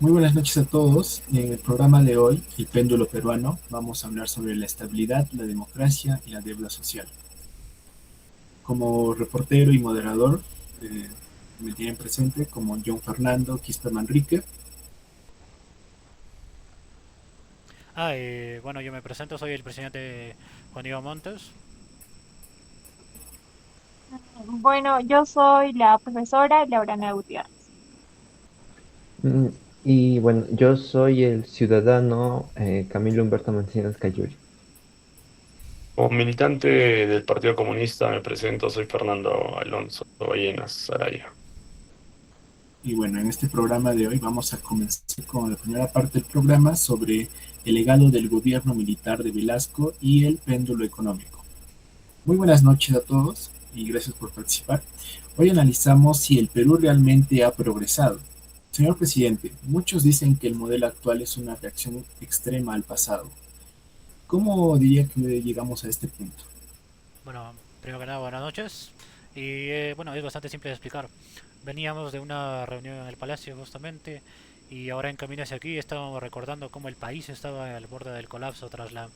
Muy buenas noches a todos. En el programa de hoy, El péndulo peruano, vamos a hablar sobre la estabilidad, la democracia y la deuda social. Como reportero y moderador, eh, me tienen presente como John Fernando Quispe Manrique. Bueno, yo me presento, soy el presidente Juan Diego Montes. Bueno, yo soy la profesora Laurana Gutiérrez. Mm, Y bueno, yo soy el ciudadano Camilo Humberto Mancinas Cayuri. Como militante del Partido Comunista me presento, soy Fernando Alonso Ballenas Araya. Y bueno, en este programa de hoy vamos a comenzar con la primera parte del programa sobre el legado del gobierno militar de Velasco y el péndulo económico. Muy buenas noches a todos y gracias por participar. Hoy analizamos si el Perú realmente ha progresado. Señor presidente, muchos dicen que el modelo actual es una reacción extrema al pasado. ¿Cómo diría que llegamos a este punto? Bueno, primero que nada, buenas noches. Bueno, es bastante simple de explicar. Veníamos de una reunión en el Palacio justamente y ahora en camino hacia aquí estábamos recordando cómo el país estaba al borde del colapso tras la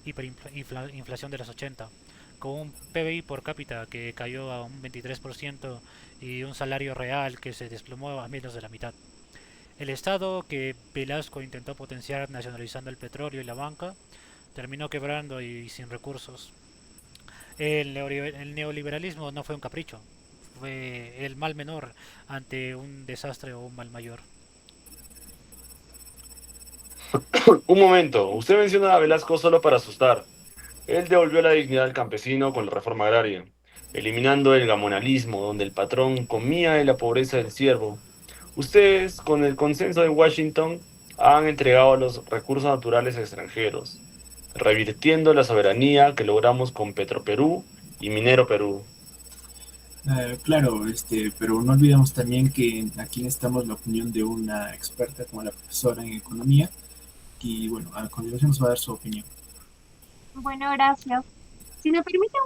hiperinflación de los 80, con un PBI por cápita que cayó a un 23% y un salario real que se desplomó a menos de la mitad. El Estado que Velasco intentó potenciar nacionalizando el petróleo y la banca terminó quebrando y sin recursos. El neoliberalismo no fue un capricho, fue el mal menor ante un desastre o un mal mayor. Un momento, usted menciona a Velasco solo para asustar. Él devolvió la dignidad al campesino con la reforma agraria, eliminando el gamonalismo, donde el patrón comía de la pobreza del siervo. Ustedes, con el consenso de Washington, han entregado los recursos naturales a extranjeros, revirtiendo la soberanía que logramos con Petroperú y Minero Perú. Claro, pero no olvidemos también que aquí necesitamos la opinión de una experta como la profesora en economía y bueno, a continuación nos va a dar su opinión. Bueno, gracias. Si me permiten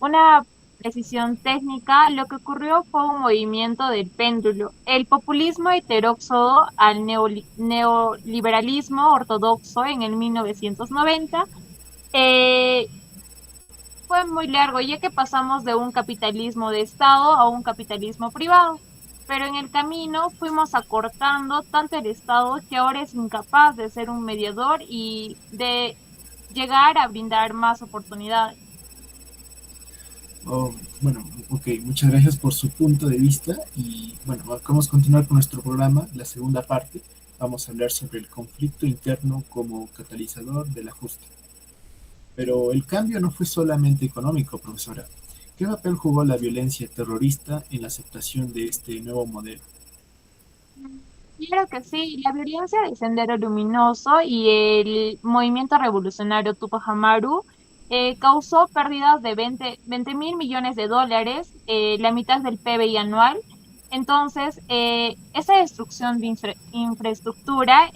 una precisión técnica, lo que ocurrió fue un movimiento del péndulo. El populismo heterodoxo al neoliberalismo ortodoxo en el 1990 eh, fue muy largo, ya que pasamos de un capitalismo de Estado a un capitalismo privado. Pero en el camino fuimos acortando tanto el Estado que ahora es incapaz de ser un mediador y de llegar a brindar más oportunidades. Oh, bueno, ok, muchas gracias por su punto de vista y bueno, vamos a continuar con nuestro programa, la segunda parte. Vamos a hablar sobre el conflicto interno como catalizador del ajuste. Pero el cambio no fue solamente económico, profesora. ¿Qué papel jugó la violencia terrorista en la aceptación de este nuevo modelo? Claro que sí, la violencia del Sendero Luminoso y el movimiento revolucionario Tupac Amaru causó pérdidas de 20 mil millones de dólares, la mitad del PBI anual. Entonces, esa destrucción de infraestructura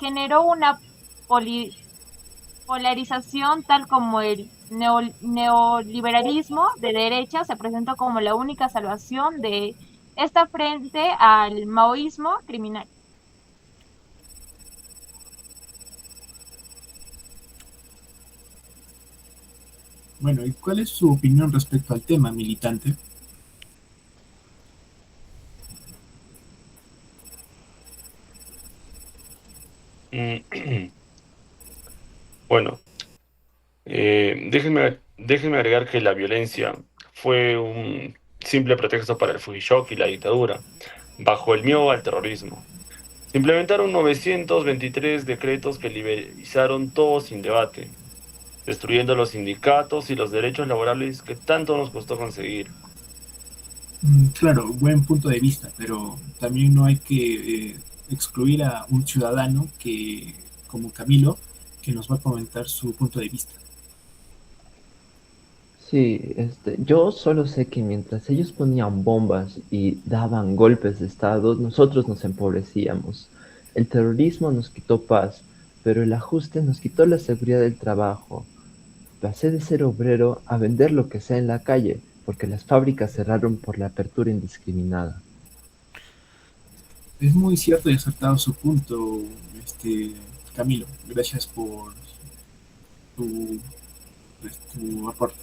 generó una poli- polarización tal como el neoliberalismo de derecha se presentó como la única salvación de esta frente al maoísmo criminal. Bueno, ¿y cuál es su opinión respecto al tema, militante? Mm, Bueno, déjenme agregar que la violencia fue un simple pretexto para el Fujishoki y la dictadura, bajo el miedo al terrorismo. Se implementaron 923 decretos que liberalizaron todo sin debate, destruyendo los sindicatos y los derechos laborales que tanto nos costó conseguir. Claro, buen punto de vista, pero también no hay que excluir a un ciudadano que, como Camilo, que nos va a comentar su punto de vista. Sí, yo solo sé que mientras ellos ponían bombas y daban golpes de estado, nosotros nos empobrecíamos. El terrorismo nos quitó paz, pero el ajuste nos quitó la seguridad del trabajo. Pasé de ser obrero a vender lo que sea en la calle, porque las fábricas cerraron por la apertura indiscriminada. Es muy cierto y acertado su punto, Camilo. Gracias por tu, tu aporte.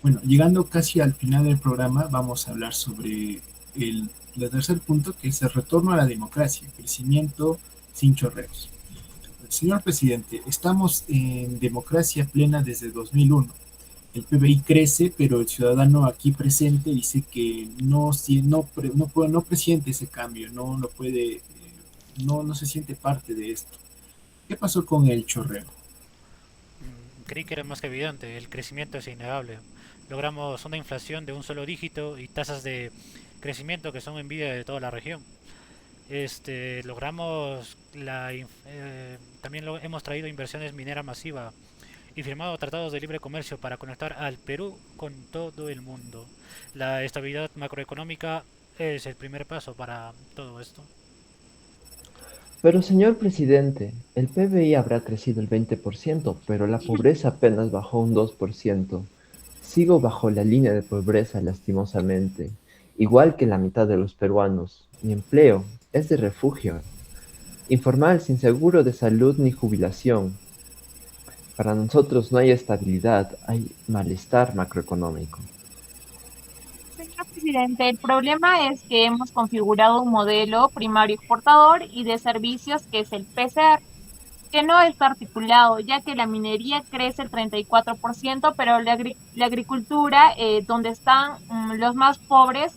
Bueno, llegando casi al final del programa, vamos a hablar sobre el tercer punto, que es el retorno a la democracia, crecimiento sin chorreos. Señor presidente, estamos en democracia plena desde 2001. El PBI crece, pero el ciudadano aquí presente dice que no presiente ese cambio, no lo puede, no se siente parte de esto. ¿Qué pasó con el chorreo? Creí que era más que evidente, el crecimiento es innegable. Logramos una inflación de un solo dígito y tasas de crecimiento que son envidia de toda la región. Logramos también hemos traído inversiones mineras masivas y firmado tratados de libre comercio para conectar al Perú con todo el mundo. La estabilidad macroeconómica es el primer paso para todo esto. Pero señor presidente, el PBI habrá crecido el 20%, pero la pobreza apenas bajó un 2%. Sigo bajo la línea de pobreza lastimosamente, igual que la mitad de los peruanos. Mi empleo es de refugio, informal, sin seguro de salud ni jubilación. Para nosotros no hay estabilidad, hay malestar macroeconómico. Señor presidente, el problema es que hemos configurado un modelo primario exportador y de servicios que es el PCR, que no está articulado, ya que la minería crece el 34%, pero la agricultura, donde están los más pobres,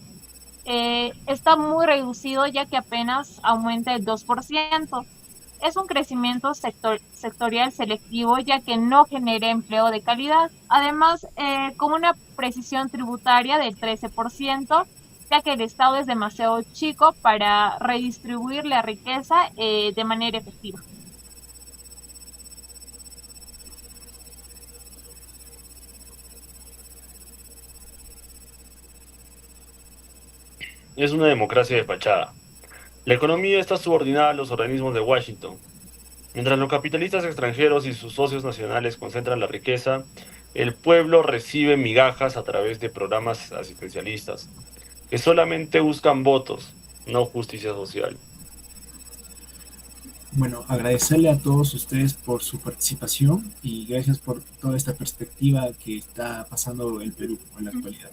está muy reducido, ya que apenas aumenta el 2%. Es un crecimiento sectorial selectivo, ya que no genera empleo de calidad. Además, con una precisión tributaria del 13%, ya que el Estado es demasiado chico para redistribuir la riqueza de manera efectiva. Es una democracia de fachada. La economía está subordinada a los organismos de Washington. Mientras los capitalistas extranjeros y sus socios nacionales concentran la riqueza, el pueblo recibe migajas a través de programas asistencialistas, que solamente buscan votos, no justicia social. Bueno, agradecerle a todos ustedes por su participación y gracias por toda esta perspectiva que está pasando el Perú en la actualidad.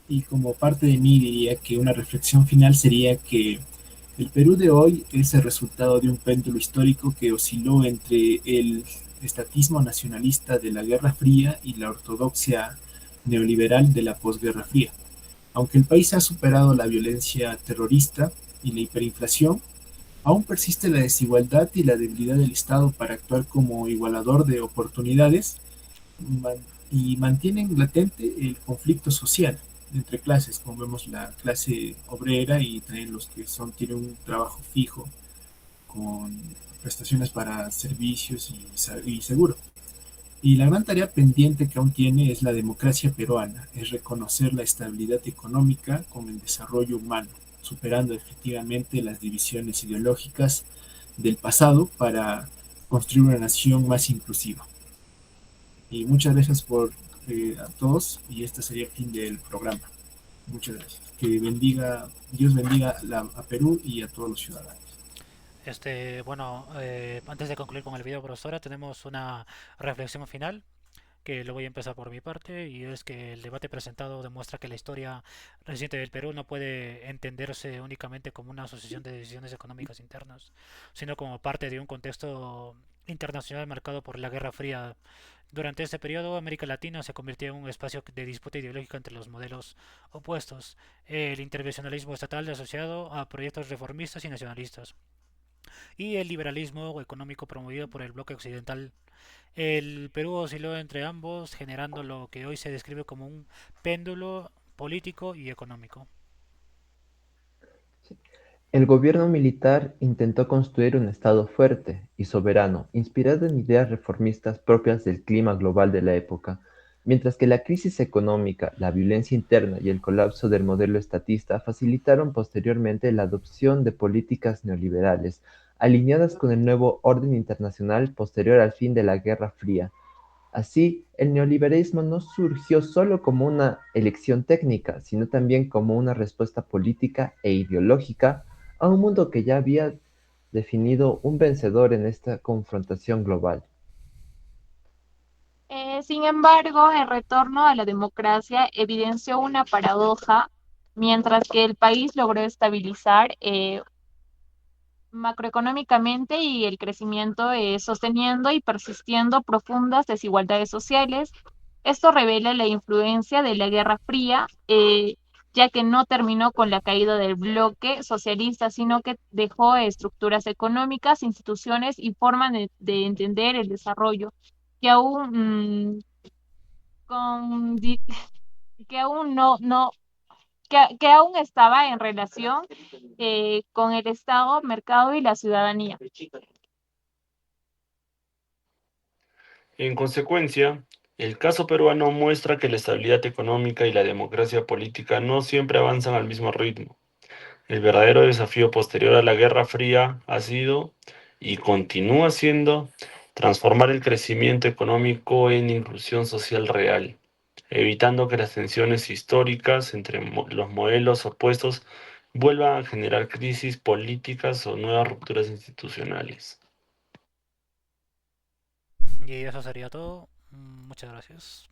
Y como parte de mí diría que una reflexión final sería que el Perú de hoy es el resultado de un péndulo histórico que osciló entre el estatismo nacionalista de la Guerra Fría y la ortodoxia neoliberal de la posguerra fría. Aunque el país ha superado la violencia terrorista y la hiperinflación, aún persiste la desigualdad y la debilidad del Estado para actuar como igualador de oportunidades y mantienen latente el conflicto social entre clases, como vemos la clase obrera y también los que tienen un trabajo fijo con prestaciones para servicios y seguro. Y la gran tarea pendiente que aún tiene es la democracia peruana, es reconocer la estabilidad económica con el desarrollo humano, superando efectivamente las divisiones ideológicas del pasado para construir una nación más inclusiva. Y muchas gracias a todos y este sería el fin del programa. Muchas gracias. Que bendiga, Dios bendiga a Perú y a todos los ciudadanos. Antes de concluir con el video, profesora, tenemos una reflexión final que lo voy a empezar por mi parte, y es que el debate presentado demuestra que la historia reciente del Perú no puede entenderse únicamente como una asociación de decisiones económicas internas, sino como parte de un contexto internacional marcado por la Guerra Fría. Durante este periodo, América Latina se convirtió en un espacio de disputa ideológica entre los modelos opuestos, el intervencionalismo estatal asociado a proyectos reformistas y nacionalistas, y el liberalismo económico promovido por el bloque occidental. El Perú osciló entre ambos, generando lo que hoy se describe como un péndulo político y económico. El gobierno militar intentó construir un Estado fuerte y soberano, inspirado en ideas reformistas propias del clima global de la época, mientras que la crisis económica, la violencia interna y el colapso del modelo estatista facilitaron posteriormente la adopción de políticas neoliberales, alineadas con el nuevo orden internacional posterior al fin de la Guerra Fría. Así, el neoliberalismo no surgió solo como una elección técnica, sino también como una respuesta política e ideológica a un mundo que ya había definido un vencedor en esta confrontación global. Sin embargo, el retorno a la democracia evidenció una paradoja, mientras que el país logró estabilizar macroeconómicamente y el crecimiento sosteniendo y persistiendo profundas desigualdades sociales. Esto revela la influencia de la Guerra Fría, ya que no terminó con la caída del bloque socialista, sino que dejó estructuras económicas, instituciones y formas de entender el desarrollo que aún, con, di- que aún que aún estaba en relación con el Estado, mercado y la ciudadanía. En consecuencia, el caso peruano muestra que la estabilidad económica y la democracia política no siempre avanzan al mismo ritmo. El verdadero desafío posterior a la Guerra Fría ha sido, y continúa siendo, transformar el crecimiento económico en inclusión social real, evitando que las tensiones históricas entre los modelos opuestos vuelvan a generar crisis políticas o nuevas rupturas institucionales. Y eso sería todo. Muchas gracias.